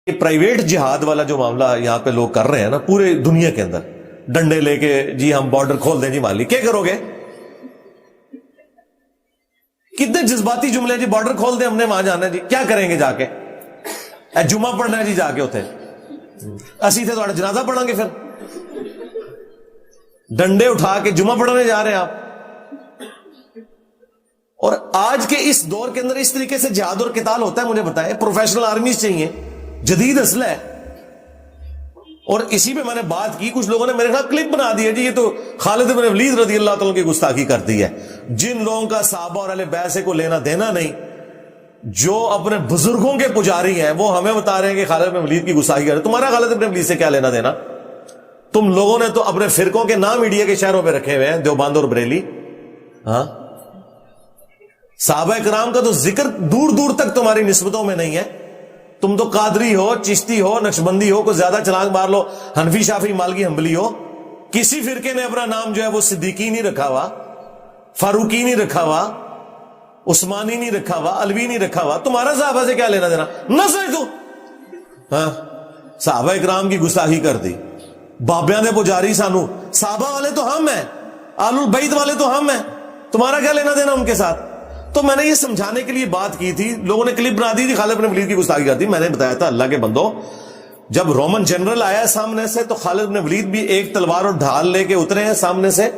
یہ پرائیویٹ جہاد والا جو معاملہ یہاں پہ لوگ کر رہے ہیں نا پورے دنیا کے اندر، ڈنڈے لے کے جی ہم بارڈر کھول دیں جی مان لی، کیا کرو گے؟ کتنے جذباتی جملے، جی بارڈر کھول دیں ہم نے وہاں جانا ہے، جی کیا کریں گے جا کے؟ جمعہ پڑھنا ہے جی جا کے ہوتے اسی تھے تو جنازہ پڑھیں گے، پھر ڈنڈے اٹھا کے جمعہ پڑھنے جا رہے ہیں آپ۔ اور آج کے اس دور کے اندر اس طریقے سے جہاد اور قتال ہوتا ہے؟ مجھے بتائیں، پروفیشنل آرمیز چاہیے، جدید اسلحہ ہے۔ اور اسی پہ میں نے بات کی، کچھ لوگوں نے میرے خلاف کلپ بنا دیا، جی یہ تو خالد بن ولید رضی اللہ تعالیٰ کی گستاخی کر دی ہے۔ جن لوگوں کا صحابہ اور اہل بیت سے کوئی لینا دینا نہیں، جو اپنے بزرگوں کے پجاری ہیں، وہ ہمیں بتا رہے ہیں کہ خالد بن ولید کی گستاخی کر رہے ہیں۔ تمہارا خالد بن ولید سے کیا لینا دینا؟ تم لوگوں نے تو اپنے فرقوں کے نام انڈیا کے شہروں پہ رکھے ہوئے ہیں، دیوبند اور بریلی۔ ہاں، صحابہ کرام کا تو ذکر دور دور تک تمہاری نسبتوں میں نہیں ہے۔ تم تو قادری ہو، چشتی ہو، نقشبندی ہو، کوئی زیادہ چھلانگ مار لو، حنفی، شافعی، مالکی، حنبلی ہو، کسی فرقے نے اپنا نام جو ہے وہ صدیقی نہیں رکھا ہوا، فاروقی نہیں رکھا ہوا، عثمانی نہیں رکھا ہوا، علوی نہیں رکھا ہوا۔ تمہارا صحابہ سے کیا لینا دینا؟ نہ سمجھ تو ہاں، صحابہ کرام کی گستاخی کر دی، بابیاں دے پجاری سانو، صحابہ والے تو ہم ہیں، آل البیت والے تو ہم ہیں، تمہارا کیا لینا دینا ان کے ساتھ؟ تو میں نے یہ سمجھانے کے لیے بات کی تھی، لوگوں نے کلپ بنا دی تھی خالد بن ولید کی گستاخی کر دی۔ میں نے بتایا تھا اللہ کے بندو، جب رومن جنرل آیا سامنے سے تو خالد بن ولید بھی ایک تلوار اور ڈھال لے کے اترے ہیں سامنے سے،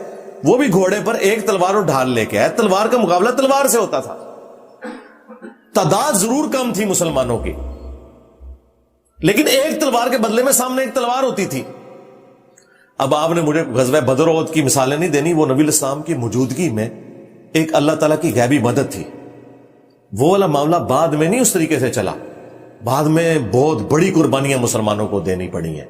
وہ بھی گھوڑے پر ایک تلوار اور ڈھال لے کے آئے۔ تلوار کا مقابلہ تلوار سے ہوتا تھا، تعداد ضرور کم تھی مسلمانوں کی، لیکن ایک تلوار کے بدلے میں سامنے ایک تلوار ہوتی تھی۔ اب آپ نے مجھے غزوہ بدر و احد کی مثالیں نہیں دینی، وہ نبی الاسلام کی موجودگی میں ایک اللہ تعالیٰ کی غیبی مدد تھی۔ وہ والا معاملہ بعد میں نہیں اس طریقے سے چلا، بعد میں بہت بڑی قربانیاں مسلمانوں کو دینی پڑی ہیں،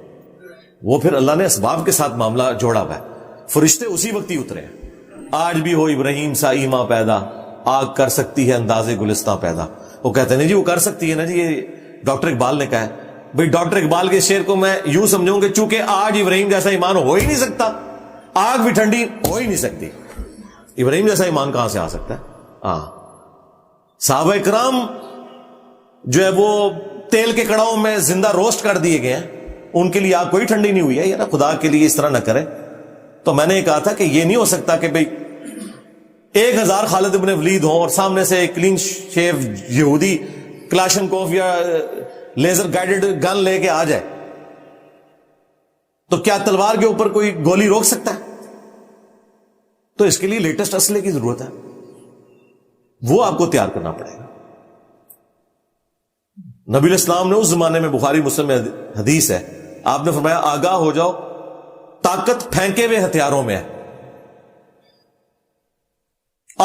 وہ پھر اللہ نے اسباب کے ساتھ معاملہ جوڑا ہوا ہے۔ فرشتے اسی وقت ہی اترے ہیں۔ آج بھی ہو ابراہیم سا ایما پیدا، آگ کر سکتی ہے انداز گلستاں پیدا۔ وہ کہتے ہیں جی وہ کر سکتی ہے نا جی، یہ ڈاکٹر اقبال نے کہا ہے۔ بھئی ڈاکٹر اقبال کے شعر کو میں یوں سمجھوں کہ چونکہ آج ابراہیم جیسا ایمان ہو ہی نہیں سکتا، آگ بھی ٹھنڈی ہو ہی نہیں سکتی، ابراہیم جیسا ایمان کہاں سے آ سکتا ہے؟ ہاں، صحابہ کرام جو ہے وہ تیل کے کڑاؤں میں زندہ روسٹ کر دیے گئے ہیں، ان کے لیے آگ کوئی ٹھنڈی نہیں ہوئی ہے۔ یار خدا کے لیے اس طرح نہ کرے۔ تو میں نے یہ کہا تھا کہ یہ نہیں ہو سکتا کہ بھئی 1000 خالد بن ولید ہوں اور سامنے سے ایک کلین شیو یہودی کلاشنکوف یا لیزر گائیڈڈ گن لے کے آ جائے، تو کیا تلوار کے اوپر کوئی گولی روک سکتا ہے؟ تو اس کے لیے لیٹسٹ اسلحے کی ضرورت ہے، وہ آپ کو تیار کرنا پڑے گا۔ نبی الاسلام نے اس زمانے میں، بخاری مسلم میں حدیث ہے، آپ نے فرمایا آگاہ ہو جاؤ، طاقت پھینکے ہوئے ہتھیاروں میں ہے۔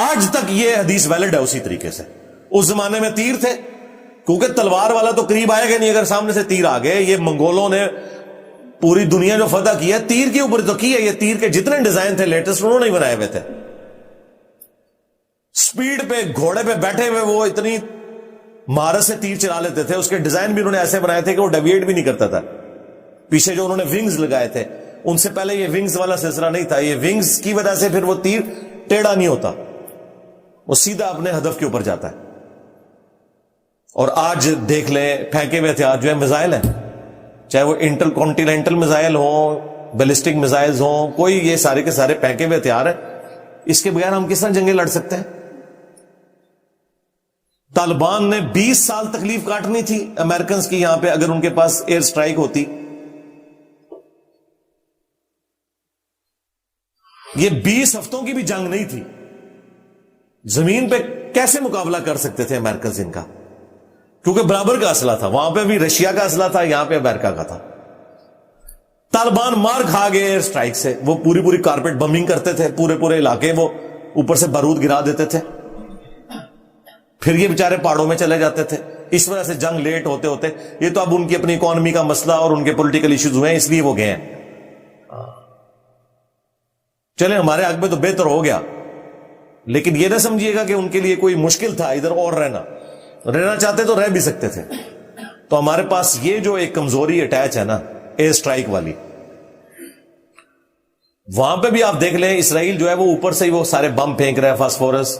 آج تک یہ حدیث ویلڈ ہے اسی طریقے سے۔ اس زمانے میں تیر تھے، کیونکہ تلوار والا تو قریب آئے گا نہیں، اگر سامنے سے تیر آ گئے۔ یہ منگولوں نے پوری دنیا جو فتح کی ہے تیر کے اوپر تو کی ہے، یہ تیر کے جتنے ڈیزائن تھے لیٹسٹ انہوں نے بنائے ہوئے تھے۔ سپیڈ پہ گھوڑے پہ بیٹھے ہوئے وہ اتنی مہارت سے تیر چلا لیتے تھے، اس کے ڈیزائن بھی انہوں نے ایسے بنائے تھے کہ وہ ڈیویٹ بھی نہیں کرتا تھا۔ پیچھے جو انہوں نے ونگز لگائے تھے، ان سے پہلے یہ ونگز والا سلسلہ نہیں تھا، یہ ونگز کی وجہ سے پھر وہ تیر ٹیڑھا نہیں ہوتا، وہ سیدھا اپنے ہدف کے اوپر جاتا ہے۔ اور آج دیکھ لیں پھینکے ہوئے ہتھیار جو ہے میزائل ہیں، چاہے وہ انٹر کانٹیننٹل میزائل ہوں، بیلسٹک میزائلز ہوں، کوئی یہ سارے کے سارے پھینکے ہوئے ہتھیار ہیں۔ اس کے بغیر ہم کس طرح جنگیں لڑ سکتے ہیں؟ طالبان نے 20 سال تکلیف کاٹنی تھی امریکنز کی یہاں پہ اگر ان کے پاس ایئر سٹرائک ہوتی۔ یہ 20 ہفتوں کی بھی جنگ نہیں تھی، زمین پہ کیسے مقابلہ کر سکتے تھے امریکنز ان کا؟ کیونکہ برابر کا اسلحہ تھا، وہاں پہ بھی رشیا کا اسلحہ تھا، یہاں پہ امریکہ کا تھا۔ طالبان مار کھا گئے ایئر سٹرائک سے، وہ پوری کارپیٹ بمبنگ کرتے تھے، پورے علاقے وہ اوپر سے بارود گرا دیتے تھے، پھر یہ بیچارے پہاڑوں میں چلے جاتے تھے۔ اس وجہ سے جنگ لیٹ ہوتے یہ تو اب ان کی اپنی اکانومی کا مسئلہ اور ان کے پولیٹیکل ایشوز ہوئے ہیں، اس لیے وہ گئے ہیں۔ چلیں ہمارے حق میں تو بہتر ہو گیا، لیکن یہ نہ سمجھیے گا کہ ان کے لیے کوئی مشکل تھا ادھر اور رہنا چاہتے تو رہ بھی سکتے تھے۔ تو ہمارے پاس یہ جو ایک کمزوری اٹیچ ہے نا ایئر سٹرائک والی، وہاں پہ بھی آپ دیکھ لیں اسرائیل جو ہے وہ اوپر سے ہی وہ سارے بم پھینک رہا ہے، فاسفورس۔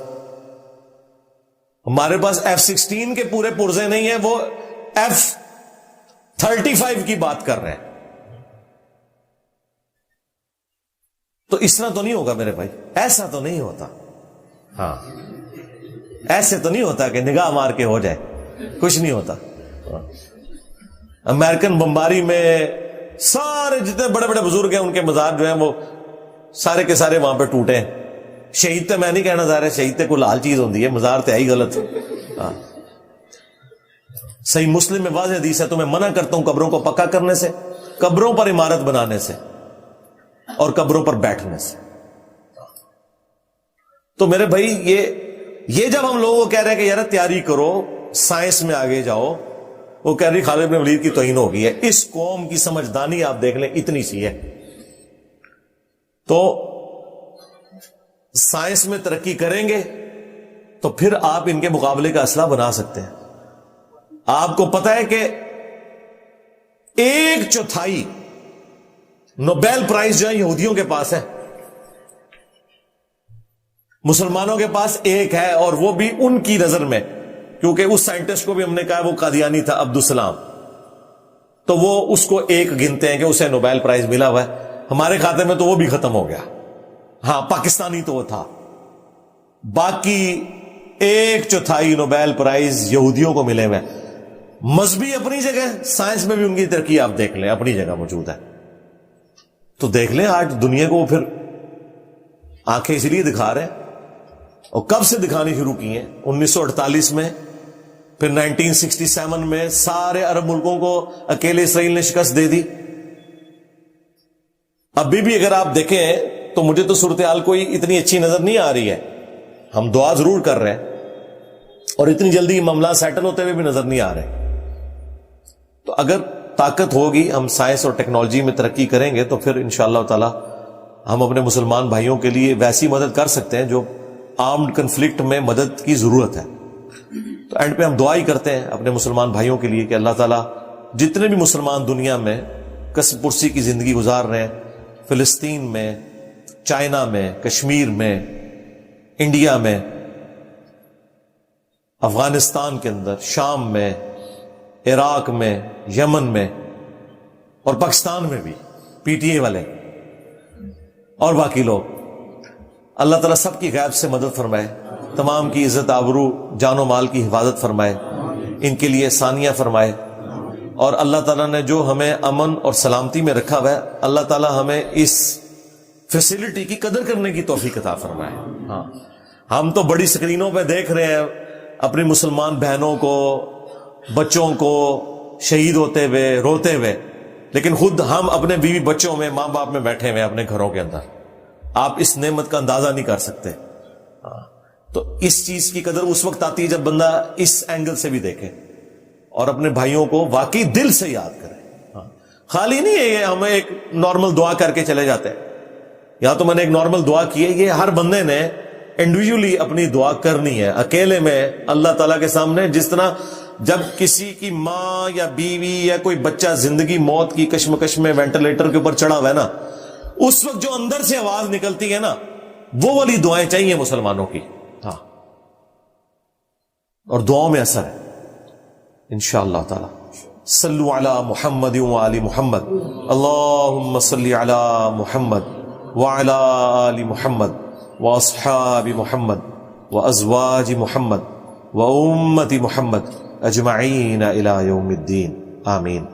ہمارے پاس F-16 کے پورے پرزے نہیں ہیں، وہ 35 کی بات کر رہے ہیں. تو اس طرح تو نہیں ہوگا میرے بھائی, ایسا تو نہیں ہوتا. ہاں ایسے تو نہیں ہوتا کہ نگاہ مار کے ہو جائے, کچھ نہیں ہوتا. امریکن بمباری میں سارے جتنے بڑے بڑے بزرگ ہیں ان کے مزار جو ہیں وہ سارے کے سارے وہاں پہ ٹوٹے ہیں. شہید تے میں نہیں کہنا چاہ رہا, شہید تے کوئی لال چیز ہوتی ہے, مزار تے آئی غلط. صحیح مسلم میں واضح حدیث ہے, تو میں منع کرتا ہوں قبروں کو پکا کرنے سے, قبروں پر عمارت بنانے سے, اور قبروں پر بیٹھنے سے. تو میرے بھائی یہ جب ہم لوگوں کو کہہ رہے ہیں کہ یار تیاری کرو, سائنس میں آگے جاؤ, وہ کہہ رہی خالد بن ولید کی توہین ہو گئی ہے. اس قوم کی سمجھدانی آپ دیکھ لیں اتنی سی ہے. تو سائنس میں ترقی کریں گے تو پھر آپ ان کے مقابلے کا اسلحہ بنا سکتے ہیں. آپ کو پتا ہے کہ 1/4 نوبیل پرائز جو ہے یہودیوں کے پاس ہے, مسلمانوں کے پاس 1 ہے, اور وہ بھی ان کی نظر میں, کیونکہ اس سائنٹسٹ کو بھی ہم نے کہا وہ قادیانی تھا, عبدالسلام, تو وہ اس کو 1 گنتے ہیں کہ اسے نوبیل پرائز ملا ہوا ہے. ہمارے کھاتے میں تو وہ بھی ختم ہو گیا. ہاں پاکستانی تو وہ تھا, باقی 1/4 نوبیل پرائز یہودیوں کو ملے ہوئے. مذہبی اپنی جگہ, سائنس میں بھی ان کی ترقی آپ دیکھ لیں اپنی جگہ موجود ہے. تو دیکھ لیں آج دنیا کو وہ پھر آنکھیں اس لیے دکھا رہے ہیں, اور کب سے دکھانی شروع کی ہیں, 1948 میں, پھر 1967 میں سارے عرب ملکوں کو اکیلے اسرائیل نے شکست دے دی. ابھی بھی اگر آپ دیکھیں تو مجھے تو صورتحال کوئی اتنی اچھی نظر نہیں آ رہی ہے. ہم دعا ضرور کر رہے ہیں, اور اتنی جلدی معاملہ سیٹل ہوتے ہوئے بھی نظر نہیں آ رہے. تو اگر طاقت ہوگی, ہم سائنس اور ٹیکنالوجی میں ترقی کریں گے, تو پھر انشاءاللہ تعالی ہم اپنے مسلمان بھائیوں کے لیے ویسی مدد کر سکتے ہیں جو آرمڈ کنفلکٹ میں مدد کی ضرورت ہے. تو اینڈ پہ ہم دعا ہی کرتے ہیں اپنے مسلمان بھائیوں کے لیے کہ اللہ تعالیٰ جتنے بھی مسلمان دنیا میں کسب پرسی کی زندگی گزار رہے ہیں, فلسطین میں, چائنا میں, کشمیر میں, انڈیا میں, افغانستان کے اندر, شام میں, عراق میں, یمن میں, اور پاکستان میں بھی پی ٹی اے والے اور باقی لوگ, اللہ تعالیٰ سب کی غیب سے مدد فرمائے, تمام کی عزت آبرو جان و مال کی حفاظت فرمائے, ان کے لیے ثانیہ فرمائے. اور اللہ تعالیٰ نے جو ہمیں امن اور سلامتی میں رکھا ہوا ہے, اللہ تعالیٰ ہمیں اس فیسلٹی کی قدر کرنے کی توفیق عطا فرمائے. ہاں ہم تو بڑی سکرینوں پہ دیکھ رہے ہیں اپنی مسلمان بہنوں کو, بچوں کو شہید ہوتے ہوئے, روتے ہوئے, لیکن خود ہم اپنے بیوی بچوں میں, ماں باپ میں بیٹھے ہوئے اپنے گھروں کے اندر. آپ اس نعمت کا اندازہ نہیں کر سکتے. تو اس چیز کی قدر اس وقت آتی ہے جب بندہ اس اینگل سے بھی دیکھے اور اپنے بھائیوں کو واقعی دل سے یاد کرے. خالی نہیں ہے یہ ہمیں ایک نارمل دعا کر کے چلے جاتے ہیں, یا تو میں نے ایک نارمل دعا کی ہے, یہ ہر بندے نے انڈیویجولی اپنی دعا کرنی ہے اکیلے میں اللہ تعالیٰ کے سامنے. جس طرح جب کسی کی ماں یا بیوی یا کوئی بچہ زندگی موت کی کشمکش میں وینٹیلیٹر کے اوپر چڑھا ہوا ہے نا, اس وقت جو اندر سے آواز نکلتی ہے نا, وہ والی دعائیں چاہیے مسلمانوں کی. ہاں اور دعاؤں میں اثر ہے انشاءاللہ تعالی. صلو علی محمد وآل محمد, اللہم صلی علی محمد وعلی آل محمد واصحاب محمد وازواج محمد وامت محمد اجمعین الی یوم الدین, آمین.